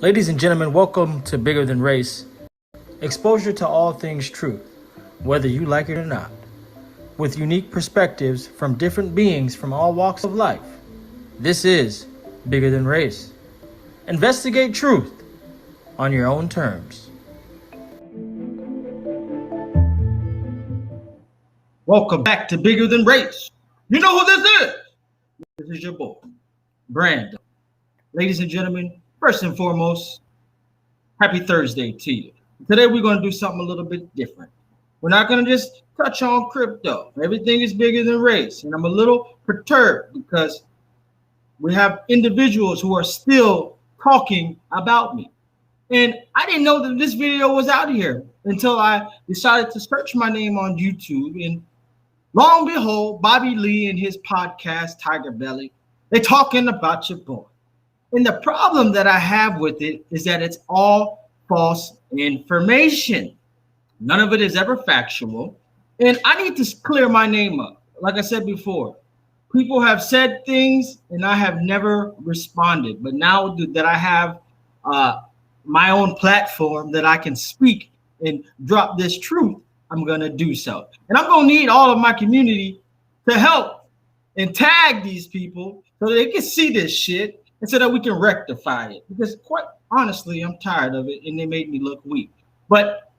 Ladies and gentlemen, welcome to Bigger Than Race. Exposure to all things truth, whether you like it or not, with unique perspectives from different beings from all walks of life. This is Bigger Than Race. Investigate truth on your own terms. Welcome back to Bigger Than Race. You know who this is? This is your boy, Brando. Ladies and gentlemen, first and foremost, happy Thursday to you. Today we're going to do something a little bit different. We're not going to just touch on crypto. Everything is bigger than race. And I'm a little perturbed because we have individuals who are still talking about me. And I didn't know that this video was out here until I decided to search my name on YouTube. And lo and behold, BobbyLee and his podcast, TigerBelly, they're talking about your boy. And the problem that I have with it is that it's all false information. None of it is ever factual. And I need to clear my name up. Like I said before, people have said things and I have never responded. But now that I have my own platform that I can speak and drop this truth, I'm going to do so. And I'm going to need all of my community to help and tag these people so they can see this shit and so that we can rectify it. Because quite honestly, I'm tired of it and they made me look weak. But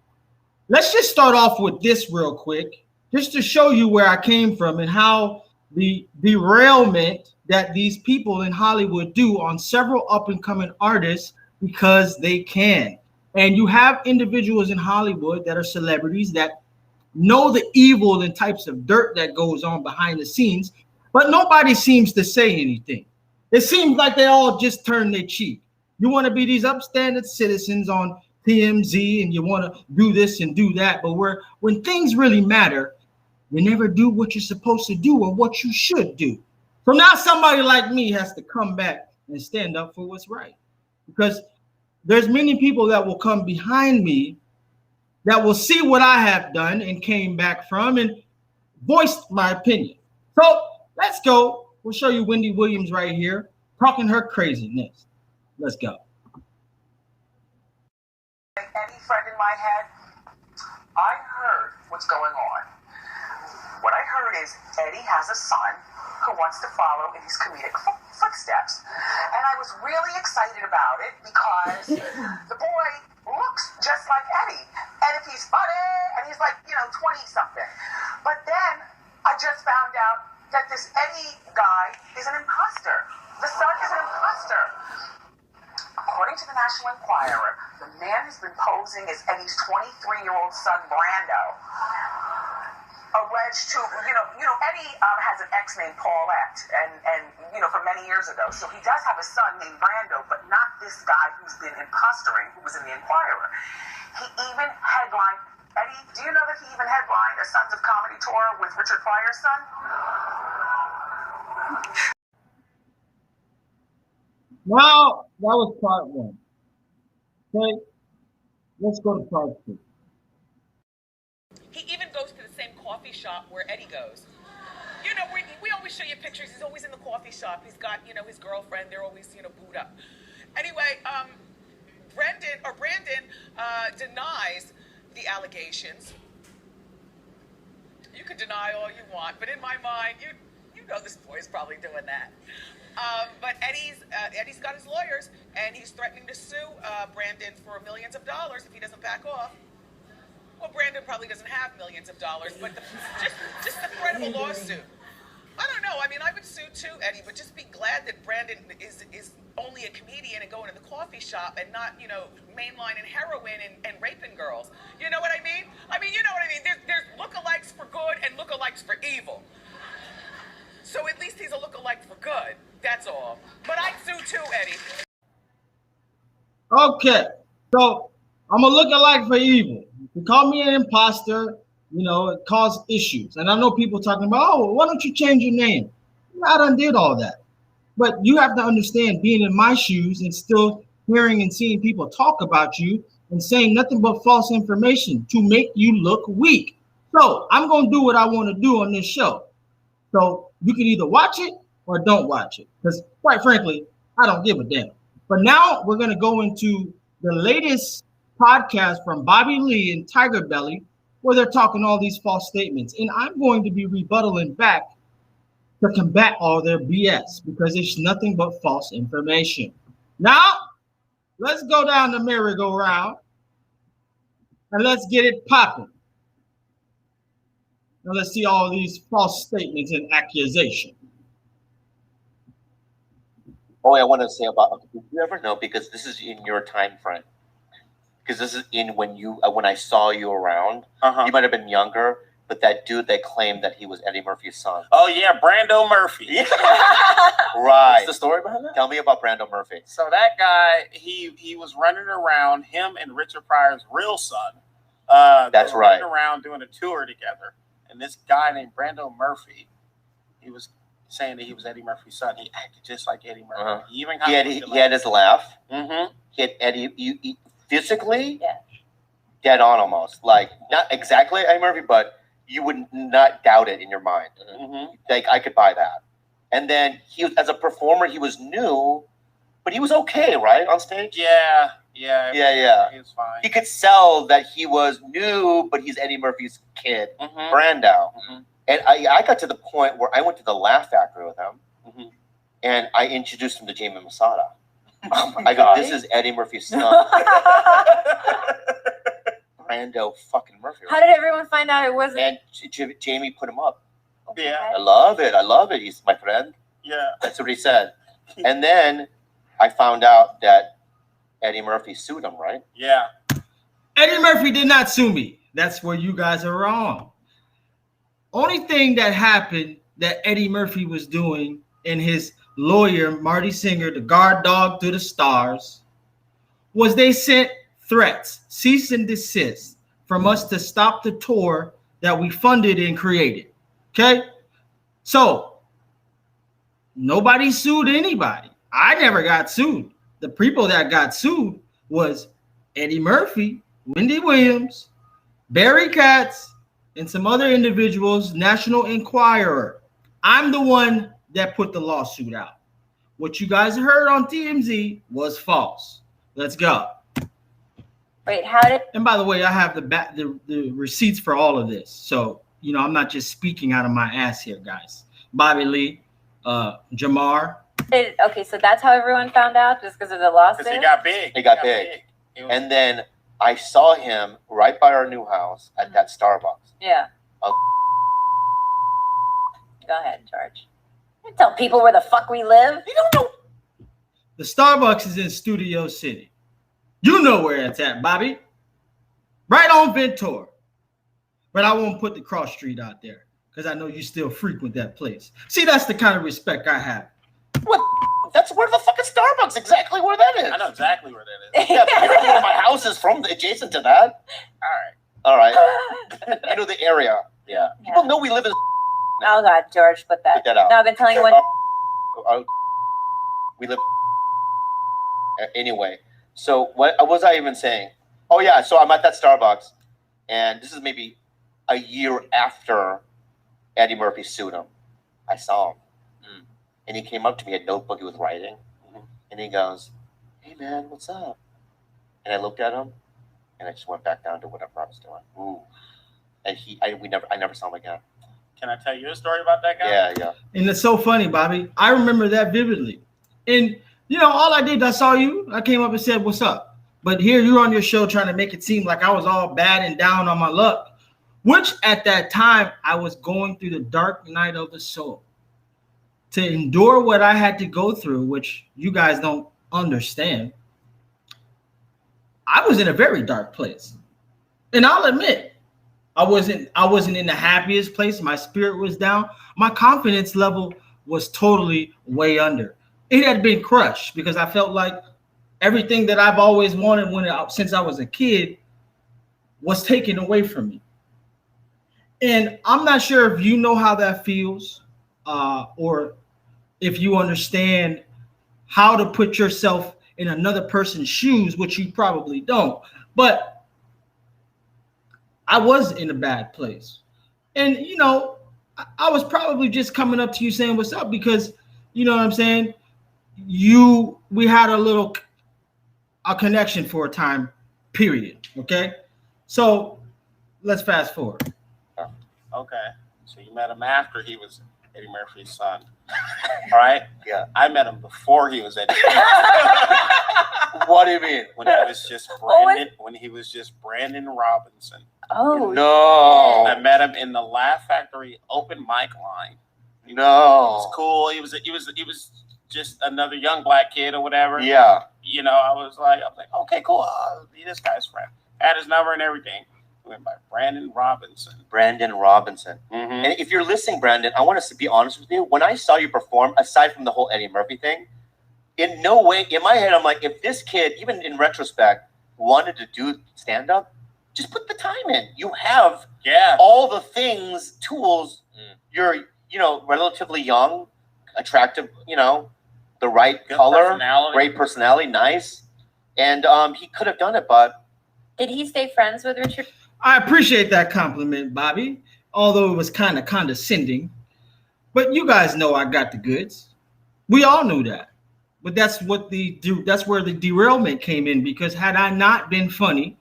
let's just start off with this real quick, just to show you where I came from and how the derailment that these people in Hollywood do on several up-and-coming artists because they can. And you have individuals in Hollywood that are celebrities that know the evil and types of dirt that goes on behind the scenes, but nobody seems to say anything. It seems like they all just turn their cheek. You want to be these upstanding citizens on TMZ and you want to do this and do that, but when things really matter, you never do what you're supposed to do or what you should do. So now somebody like me has to come back and stand up for what's right, because there's many people that will come behind me that will see what I have done and came back from and voiced my opinion. So let's go. We'll show you WendyWilliams right here talking her craziness. Let's go. Any friend in my head, I heard what's going on. What I heard is Eddie has a son who wants to follow in his comedic footsteps. And I was really excited about it because the boy looks just like Eddie. And if he's funny, and he's like, 20-something. But then I just found out that this Eddie guy is an imposter. The son is an imposter. According to the National Enquirer, the man has been posing as Eddie's 23-year-old son, Brando, alleged to, Eddie has an ex named Paulette, and from many years ago. So he does have a son named Brando, but not this guy who's been impostering, who was in the Enquirer. He even headlined, Eddie, do you know that he even headlined a Sons of Comedy tour with Richard Pryor's son? Well, that was part one. Okay, let's go to part two. He even goes to the same coffee shop where Eddie goes. We always show you pictures. He's always in the coffee shop. He's got, his girlfriend. They're always, booed up. Anyway, Brandon denies the allegations. You can deny all you want, but in my mind, you know this boy's probably doing that. But Eddie's got his lawyers, and he's threatening to sue Brandon for millions of dollars if he doesn't back off. Well, Brandon probably doesn't have millions of dollars, but just the threat of a lawsuit. I don't know. I mean, I would sue too, Eddie, but just be glad that Brandon is only a comedian and going to the coffee shop and not, mainlining heroin and raping girls. You know what I mean? There's lookalikes for good and lookalikes for evil. So at least he's a lookalike for good. That's all. But I'd sue too, Eddie. Okay, so I'm a lookalike for evil. You call me an imposter, it caused issues. And I know people talking about, why don't you change your name? I done did all that. But you have to understand, being in my shoes and still hearing and seeing people talk about you and saying nothing but false information to make you look weak. So I'm going to do what I want to do on this show. So you can either watch it or don't watch it. Because quite frankly, I don't give a damn. But now we're going to go into the latest podcast from BobbyLee and TigerBelly, where they're talking all these false statements. And I'm going to be rebuttaling back to combat all their BS because it's nothing but false information. Now, let's go down the merry-go-round and let's get it popping. Now let's see all these false statements and accusations. Oh, I want to say about, did you ever know, because this is in your time frame, because this is in when I saw you around, you might have been younger, but that dude that claimed that he was Eddie Murphy's son. Oh yeah, BrandoMurphy. Right. What's the story behind that? Tell me about BrandoMurphy. So that guy, he was running around, him and Richard Pryor's real son. That's they were right. Running around doing a tour together, and this guy named BrandoMurphy, he was saying that he was Eddie Murphy's son. He acted just like Eddie Murphy. He even He had his laugh. Mm-hmm. He had Eddie he physically, Yeah. dead on almost. Like, not exactly Eddie Murphy, but you would not doubt it in your mind. Mm-hmm. Like, I could buy that. And then he was, as a performer, he was new, but he was okay, right, on stage? Yeah. He was fine. He could sell that he was new, but he's Eddie Murphy's kid, Brando. And I got to the point where I went to the Laugh Factory with him, and I introduced him to Jamie Masada. I go, this is Eddie Murphy's son, Brando fucking Murphy. How did everyone find out it wasn't? And Jamie put him up. Yeah. I love it. He's my friend. Yeah. That's what he said. And then I found out that Eddie Murphy sued him, right? Yeah. Eddie Murphy did not sue me. That's where you guys are wrong. Only thing that happened that Eddie Murphy was doing and his lawyer, Marty Singer, the guard dog to the stars, was they sent threats, cease and desist, from us to stop the tour that we funded and created. Okay? So, nobody sued anybody. I never got sued. The people that got sued was Eddie Murphy, WendyWilliams, Barry Katz, and some other individuals, National Enquirer. I'm the one that put the lawsuit out. What you guys heard on TMZ was false. Let's go. Wait, how did? And by the way, I have the receipts for all of this. So, I'm not just speaking out of my ass here, guys. BobbyLee, Jamar. Okay, so that's how everyone found out, just because of the lawsuit? Because he got big. He got big. And then I saw him right by our new house at that Starbucks. Yeah. Go ahead, George. You tell people where the fuck we live. You don't know. The Starbucks is in Studio City. You know where it's at, Bobby. Right on Ventura. But I won't put the cross street out there because I know you still frequent that place. See, that's the kind of respect I have. What? That's where the fucking Starbucks, exactly where that is. I know exactly where that is. Yeah, you know where my house is from, adjacent to that. All right. You know the area. Yeah. People know we live in. Oh God, George, put that. Put that out. No, I've been telling you when. We live. Anyway, so what was I even saying? Oh yeah, so I'm at that Starbucks, and this is maybe a year after Eddie Murphy sued him. I saw him, and he came up to me, had a notebook he was writing, and he goes, "Hey man, what's up?" And I looked at him, and I just went back down to whatever I was doing. Ooh. And I never saw him again. Can I tell you a story about that guy? Yeah. And it's so funny, Bobby. I remember that vividly. And, all I did, I saw you. I came up and said, what's up? But here you're on your show trying to make it seem like I was all bad and down on my luck, which at that time I was going through the dark night of the soul. To endure what I had to go through, which you guys don't understand, I was in a very dark place. And I'll admit, I wasn't in the happiest place. My spirit was down. My confidence level was totally way under. It had been crushed because I felt like everything that I've always wanted since I was a kid was taken away from me. And I'm not sure if you know how that feels, or if you understand how to put yourself in another person's shoes, which you probably don't. But I was in a bad place. And, I was probably just coming up to you saying, what's up? Because, you know what I'm saying? we had a connection for a time period. Okay, so let's fast forward. Okay. So you met him after he was Eddie Murphy's son. All right? Yeah. I met him before he was Eddie Murphy. What do you mean? When he was just Brandon, when he was just Brandon Robinson. Oh No. I met him in the Laugh Factory open mic line. He No. was cool. He was just another young black kid or whatever. Yeah. You know, I was like, okay, cool. I'll be this guy's friend. Had his number and everything. He went by Brandon Robinson. Brandon Robinson. Mm-hmm. And if you're listening, Brandon, I want to be honest with you. When I saw you perform, aside from the whole Eddie Murphy thing, in no way, in my head, I'm like, if this kid, even in retrospect, wanted to do stand-up, just put the time in. You have all the things, tools. You're, relatively young, attractive, the right Good color, personality. great personality, nice. And he could have done it, but Did he stay friends with Richard? I appreciate that compliment, Bobby, although it was kind of condescending. But you guys know I got the goods. We all knew that. But that's where the derailment came in, because had I not been funny,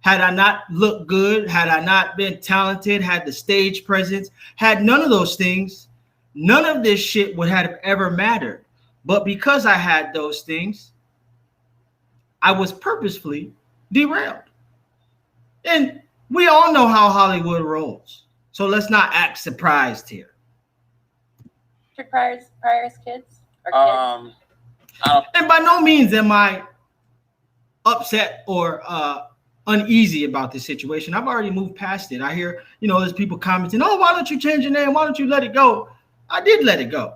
had I not looked good, had I not been talented, had the stage presence, had none of those things, none of this shit would have ever mattered. But because I had those things, I was purposefully derailed. And we all know how Hollywood rolls. So let's not act surprised here. Richard Pryor's kids? Or kids? I don't. And by no means am I upset or uneasy about this situation. I've already moved past it. I hear, there's people commenting, oh, why don't you change your name? Why don't you let it go? I did let it go.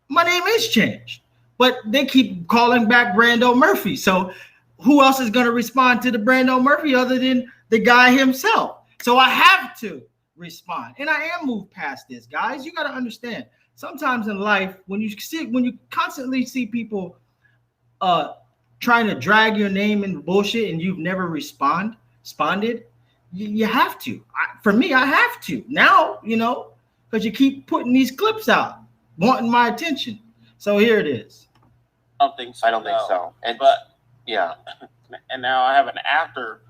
My name is changed. But they keep calling back Brando Murphy. So who else is going to respond to the Brando Murphy other than the guy himself? So I have to respond. And I am moved past this, guys. You got to understand. Sometimes in life, when you constantly see people trying to drag your name in bullshit and you've never responded, you have to. For me, I have to now, because you keep putting these clips out, wanting my attention. So here it is. I don't think so. I don't think so. But yeah. And now I have an after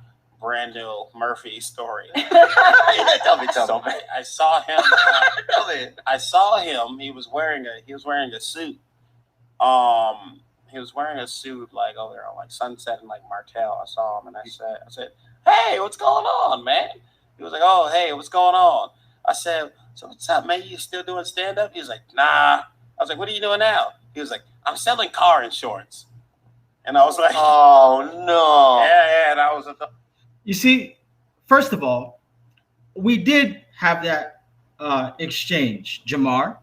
Brando Murphy story. Tell me. I saw him. Tell me. I saw him. He was wearing a suit. He was wearing a suit like over there on like Sunset and like Martell. I saw him and I said, hey, what's going on, man? He was like, oh, hey, what's going on? I said, so what's up, man? You still doing stand-up? He was like, nah. I was like, what are you doing now? He was like, I'm selling car insurance. And I was like, oh, no. Yeah. And I was like, you see, first of all, we did have that exchange, Jamar.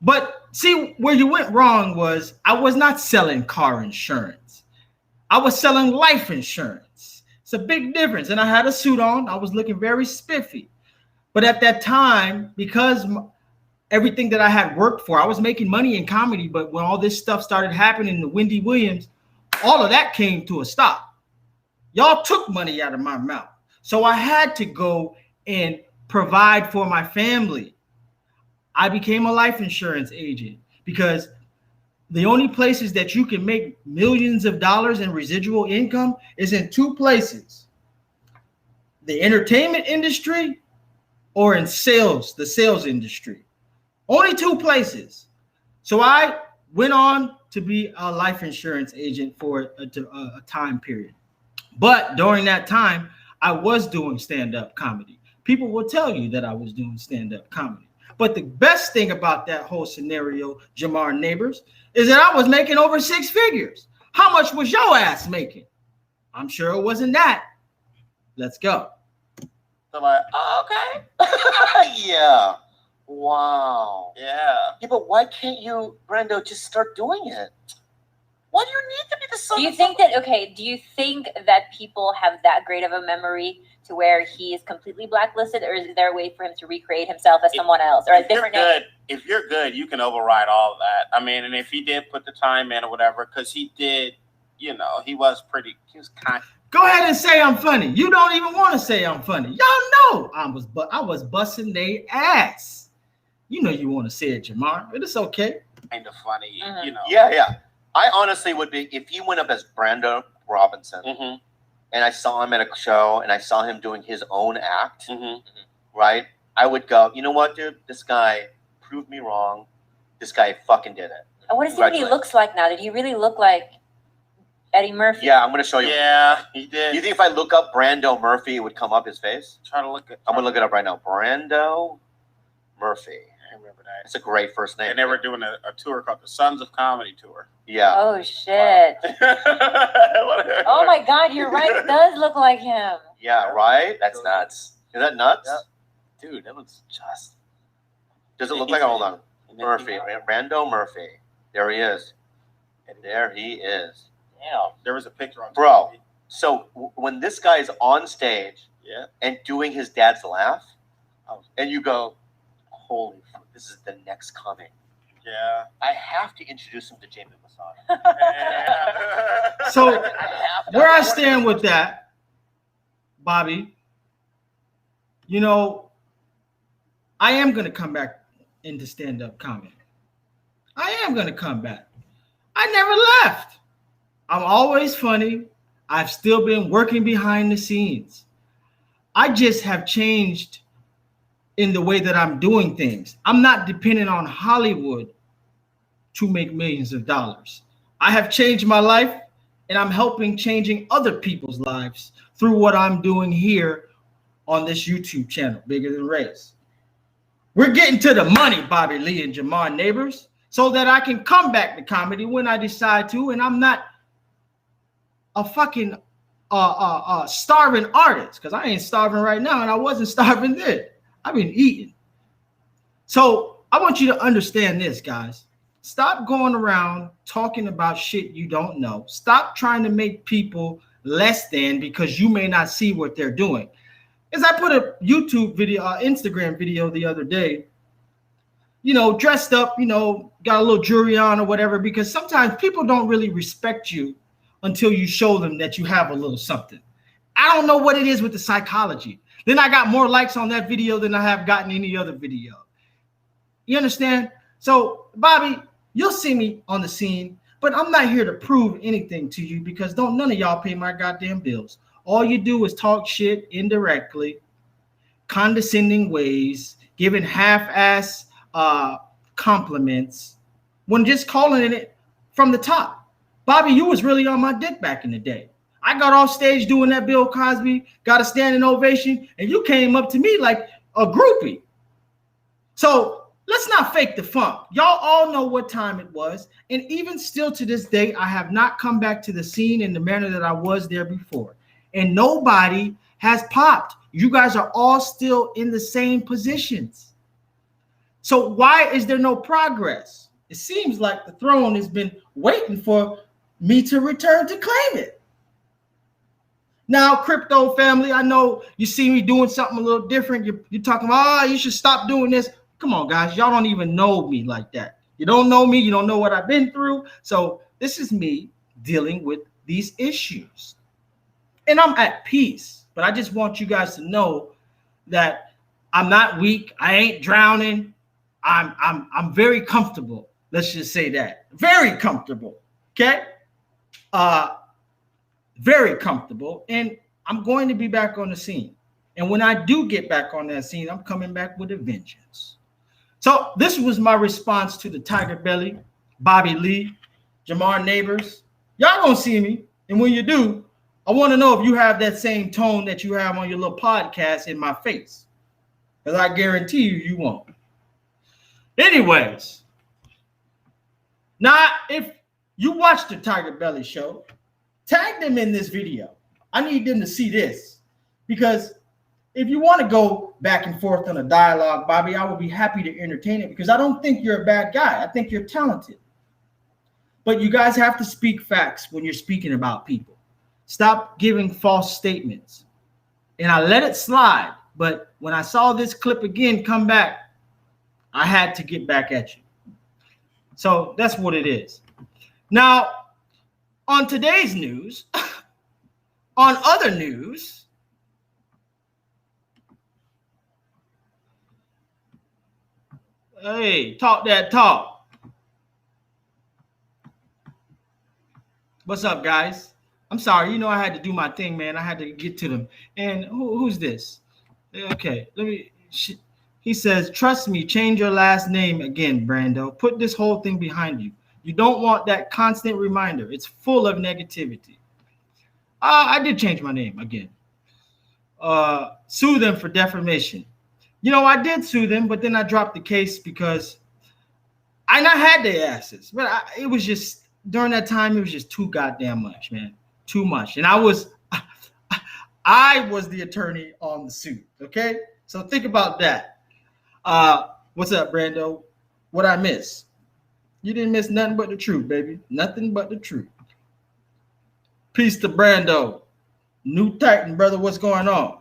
But see, where you went wrong was I was not selling car insurance. I was selling life insurance. It's a big difference. And I had a suit on. I was looking very spiffy. But at that time, because everything that I had worked for, I was making money in comedy. But when all this stuff started happening to WendyWilliams, all of that came to a stop. Y'all took money out of my mouth. So I had to go and provide for my family. I became a life insurance agent because the only places that you can make millions of dollars in residual income is in two places: the entertainment industry or in sales, the sales industry. Only two places. So I went on to be a life insurance agent for a time period. But during that time, I was doing stand-up comedy. People will tell you that I was doing stand-up comedy. But the best thing about that whole scenario, Jamar Neighbors, is that I was making over 6 figures. How much was your ass making? I'm sure it wasn't that. Let's go. I'm like, oh, okay. Yeah. Wow. Yeah. Yeah, but why can't you, Brando, just start doing it? Why do you need to be the son? Do you think that people have that great of a memory to where he is completely blacklisted, or is there a way for him to recreate himself as someone else or a different name? If you're good, you can override all of that. I mean, and if he did put the time in or whatever, because he did, he was kind of. Go ahead and say I'm funny. You don't even want to say I'm funny. Y'all know I was busting their ass. You know you want to say it, Jamar, but it's okay. kind of funny, you know. Yeah. I honestly would be, if he went up as Brando Robinson, and I saw him at a show, and I saw him doing his own act, right? I would go, you know what, dude? This guy proved me wrong. This guy fucking did it. And what does he looks like now? Did he really look like Eddie Murphy? Yeah, I'm going to show you. Yeah, he did. You think if I look up Brando Murphy, it would come up his face? Try to look at. I'm going to look it up right now. Brando Murphy. I remember that. It's a great first name. And they were doing a tour called the Sons of Comedy Tour. Yeah. Oh, shit. Oh, my God. You're right. It does look like him. Yeah, right? That's nuts. Is that nuts? Yeah. Dude, that looks just. Does it look like, hold on, Murphy, Brando Murphy. There he is. And there he is. Yeah. There was a picture on Bro, TV. so when this guy is on stage and doing his dad's laugh, and you go, holy fuck, this is the next coming. Yeah. I have to introduce him to Jamie Masada. So where I stand with that, Bobby, you know, I am going to come back into stand-up comedy. I am going to come back. I never left. I'm always funny. I've still been working behind the scenes. I just have changed in the way that I'm doing things. I'm not dependent on Hollywood to make millions of dollars. I have changed my life, and I'm helping changing other people's lives through what I'm doing here on this YouTube channel, Bigger Than Race. We're getting to the money, BobbyLee and Jamar Neighbors, so that I can come back to comedy when I decide to, and I'm not a fucking starving artist, because I ain't starving right now, and I wasn't starving then. I've been eating. So I want you to understand this, guys. Stop going around talking about shit you don't know. Stop trying to make people less than because you may not see what they're doing. As I put a YouTube video, Instagram video the other day, you know, dressed up, you know, got a little jewelry on or whatever, because sometimes people don't really respect you until you show them that you have a little something. I don't know what it is with the psychology. Then I got more likes on that video than I have gotten any other video. You understand? So, Bobby, you'll see me on the scene, but I'm not here to prove anything to you because none of y'all pay my goddamn bills. All you do is talk shit indirectly, condescending ways, giving half-ass compliments when just calling it from the top. Bobby, you was really on my dick back in the day. I got off stage doing that Bill Cosby, got a standing ovation, and you came up to me like a groupie. So let's not fake the funk. Y'all all know what time it was. And even still to this day, I have not come back to the scene in the manner that I was there before. And nobody has popped. You guys are all still in the same positions. So why is there no progress? It seems like the throne has been waiting for me to return to claim it. Now, crypto family, I know you see me doing something a little different. You're talking about, oh, you should stop doing this. Come on, guys. Y'all don't even know me like that. You don't know me. You don't know what I've been through. So this is me dealing with these issues. And I'm at peace. But I just want you guys to know that I'm not weak. I ain't drowning. I'm very comfortable. Let's just say that. Very comfortable. Okay? Very comfortable. And I'm going to be back on the scene. And when I do get back on that scene, I'm coming back with a vengeance. So this was my response to the TigerBelly, BobbyLee, Jamar Neighbors. Y'all gonna see me. And when you do, I want to know if you have that same tone that you have on your little podcast in my face. Because I guarantee you won't. Anyways. Now, if you watch the TigerBelly show, tag them in this video. I need them to see this. Because if you want to go back and forth on a dialogue, Bobby, I would be happy to entertain it because I don't think you're a bad guy. I think you're talented. But you guys have to speak facts when you're speaking about people. Stop giving false statements. And I let it slide. But when I saw this clip again come back, I had to get back at you. So that's what it is. Now, on today's news, on other news, hey, talk that talk. What's up, guys? I'm sorry. You know I had to do my thing, man. I had to get to them. And who's this? Okay, let me. He says, "Trust me. Change your last name again, Brando. Put this whole thing behind you. You don't want that constant reminder. It's full of negativity." I did change my name again. Sue them for defamation. You know, I did sue them, but then I dropped the case because I had their asses. But it was just, during that time, it was just too goddamn much, man. Too much. And I was the attorney on the suit, okay? So think about that. What's up, Brando? What I miss? You didn't miss nothing but the truth, baby. Nothing but the truth. Peace to Brando. New Titan, brother, what's going on?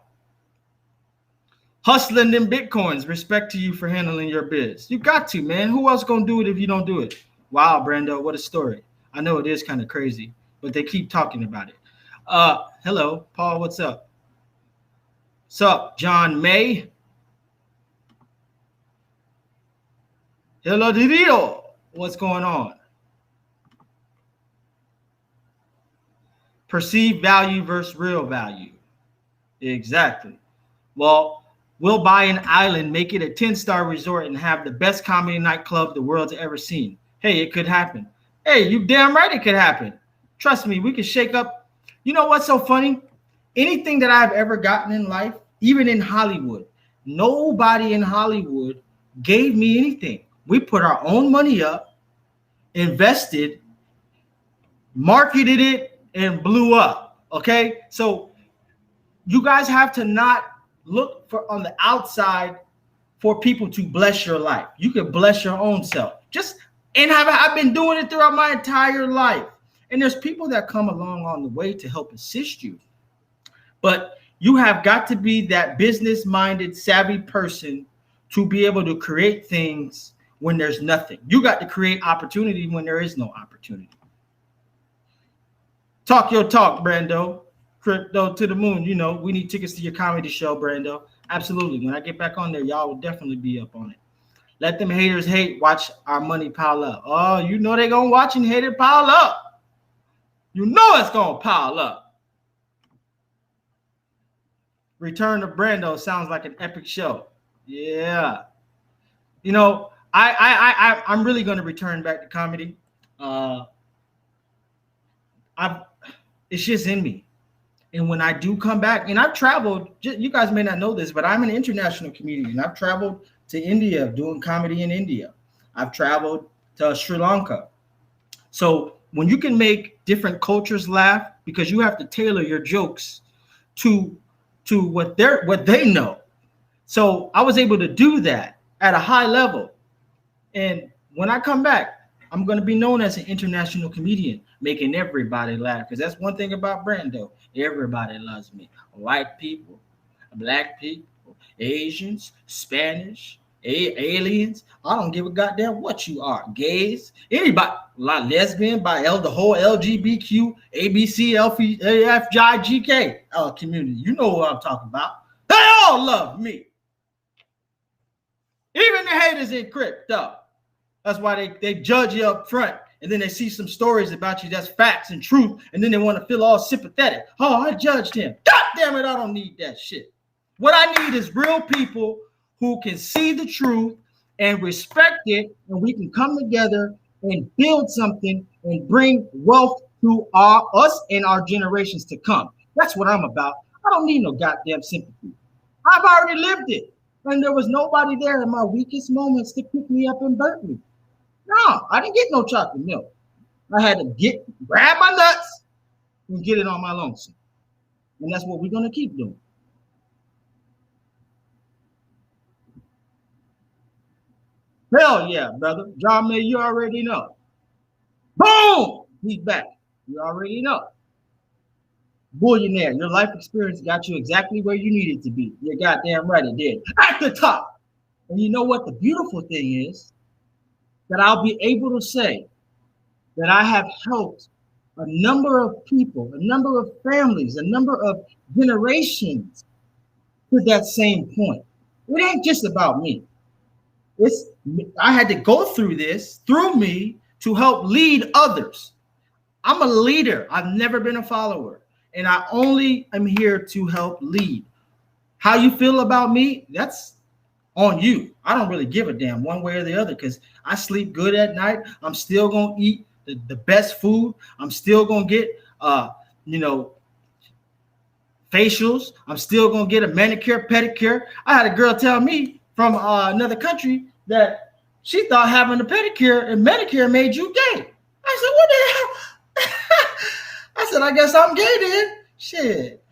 Hustling them Bitcoins. Respect to you for handling your biz. You got to, man. Who else gonna do it if you don't do it? Wow, Brando, what a story. I know it is kind of crazy, but they keep talking about it. Hello, Paul, what's up? What's up, John May? Hello, Didio. What's going on? Perceived value versus real value. Exactly. Well, we'll buy an island, make it a 10-star resort, and have the best comedy nightclub the world's ever seen. Hey, it could happen. Hey, you damn right it could happen. Trust me, we could shake up. You know what's so funny? Anything that I've ever gotten in life, even in Hollywood, nobody in Hollywood gave me anything. We put our own money up, invested, marketed it, and blew up. Okay? So you guys have to not look for on the outside for people to bless your life. You can bless your own self. I've been doing it throughout my entire life. And there's people that come along on the way to help assist you. But you have got to be that business-minded, savvy person to be able to create things when there's nothing. You got to create opportunity when there is no opportunity. Talk your talk, Brando. Crypto to the moon. You know, we need tickets to your comedy show, Brando. Absolutely. When I get back on there, y'all will definitely be up on it. Let them haters hate. Watch our money pile up. Oh, you know they're going to watch and hate it pile up. You know it's going to pile up. Return to Brando sounds like an epic show. Yeah. You know, I'm really going to return back to comedy. It's just in me. And when I do come back, and I've traveled, you guys may not know this, but I'm an international comedian. I've traveled to India doing comedy in India. I've traveled to Sri Lanka. So when you can make different cultures laugh, because you have to tailor your jokes to what they know. So I was able to do that at a high level. And when I come back, I'm going to be known as an international comedian, making everybody laugh. Because that's one thing about Brando. Everybody loves me. White people, black people, Asians, Spanish, aliens. I don't give a goddamn what you are. Gays, anybody, lesbian, the whole LGBTQ, ABC, FGIGK community. You know what I'm talking about. They all love me. Even the haters in crypto. That's why they judge you up front. And then they see some stories about you that's facts and truth. And then they want to feel all sympathetic. Oh, I judged him. God damn it, I don't need that shit. What I need is real people who can see the truth and respect it. And we can come together and build something and bring wealth to us and our generations to come. That's what I'm about. I don't need no goddamn sympathy. I've already lived it. And there was nobody there in my weakest moments to pick me up and burn me. No, I didn't get no chocolate milk. I had to grab my nuts and get it on my lonesome. And that's what we're going to keep doing. Hell yeah, brother. John May, you already know. Boom! He's back. You already know. Billionaire, your life experience got you exactly where you needed to be. You're goddamn right it did. At the top. And you know what the beautiful thing is? That I'll be able to say that I have helped a number of people, a number of families, a number of generations to that same point. It ain't just about me. I had to go through this through me to help lead others. I'm a leader. I've never been a follower. And I only am here to help lead. How you feel about me, that's on you. I don't really give a damn one way or the other because I sleep good at night. I'm still going to eat the best food. I'm still going to get, facials. I'm still going to get a manicure, pedicure. I had a girl tell me from another country that she thought having a pedicure and manicure made you gay. I said, what the hell? I said, I guess I'm gay then. Shit.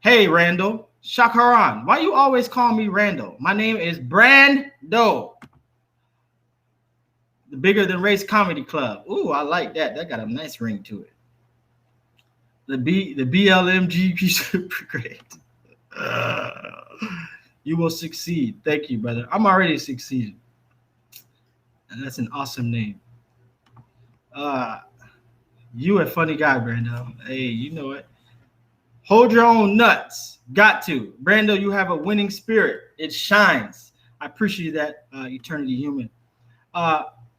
Hey, Randall. Shakaran. Why you always call me Randall? My name is Brando. The Bigger Than Race Comedy Club. Ooh, I like that. That got a nice ring to it. The BLMGP super great. You will succeed. Thank you, brother. I'm already succeeding. And that's an awesome name. You a funny guy, Brando. Hey, you know it. Hold your own nuts. Got to. Brando, you have a winning spirit. It shines. I appreciate that, Eternity Human.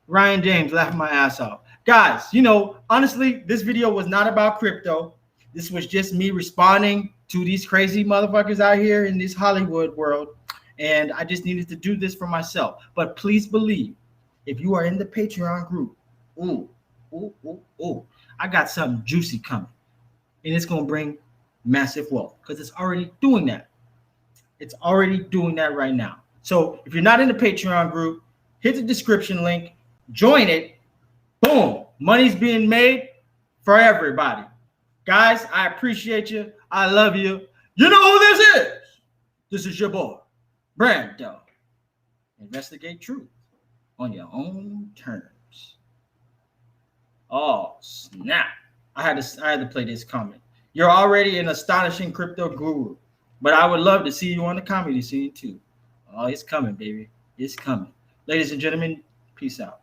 Ryan James, laughing my ass off. Guys, honestly, this video was not about crypto. This was just me responding to these crazy motherfuckers out here in this Hollywood world. And I just needed to do this for myself. But please believe, if you are in the Patreon group, I got something juicy coming. And it's going to bring massive wealth because it's already doing that. It's already doing that right now. So if you're not in the Patreon group, hit the description link, join it. Boom. Money's being made for everybody. Guys, I appreciate you. I love you. You know who this is? This is your boy, Brando. Investigate truth on your own terms. Oh, snap. I had to play this comment. You're already an astonishing crypto guru, but I would love to see you on the comedy scene too. Oh, it's coming, baby. It's coming. Ladies and gentlemen, peace out.